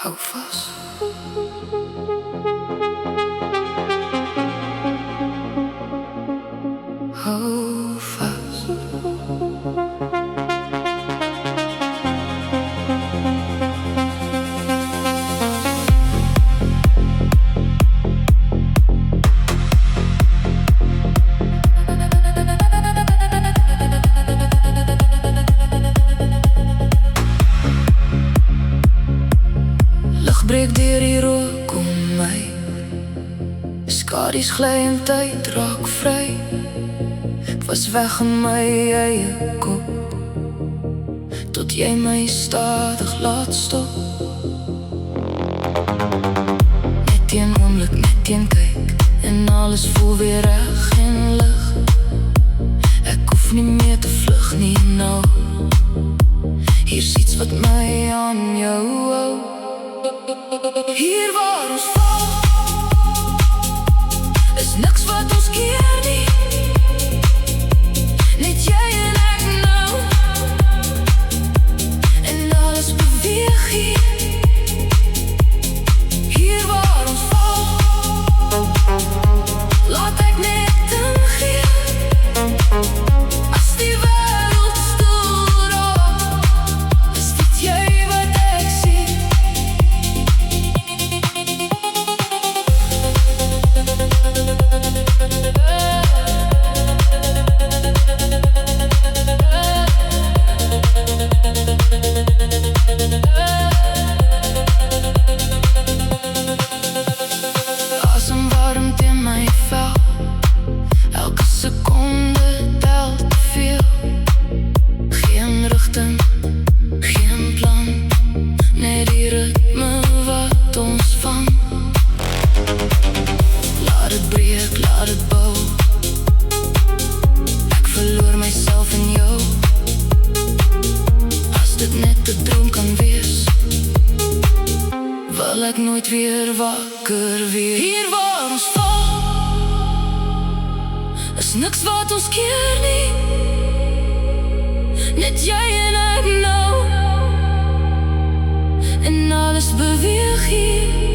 Hou vas. Hou vas. Lig breek deur die rook om my. Skadu's gly en tyd raak vry. Ek was weg in my eie kop, tot jy my stadig laat stop. Net een oomblik, net een kyk, en alles voel weer reg en lig. Ek hoef nie meer te vlug nie nou. Hier's iets wat my aan jou hou. Hier waar ons val, is niks wat ons keer nie. Net jy en ek nou, en alles beweeg hier. Hier waar ons val, laat ek net ingee. As die wêreld stil raak, is dit jy wat ek sien. Asem warm teen my vel, elke sekonde tel te veel. Geen rigting, geen plan, net die ritme wat ons vang. Laat het breek, laat het bou. Ek verloor myself in jou. As dit net 'n droom kan wees, wil ek nooit weer wakker wees. Hier waar ons val, is niks wat ons keer nie. Net jy en ek nou, en alles beweeg hier.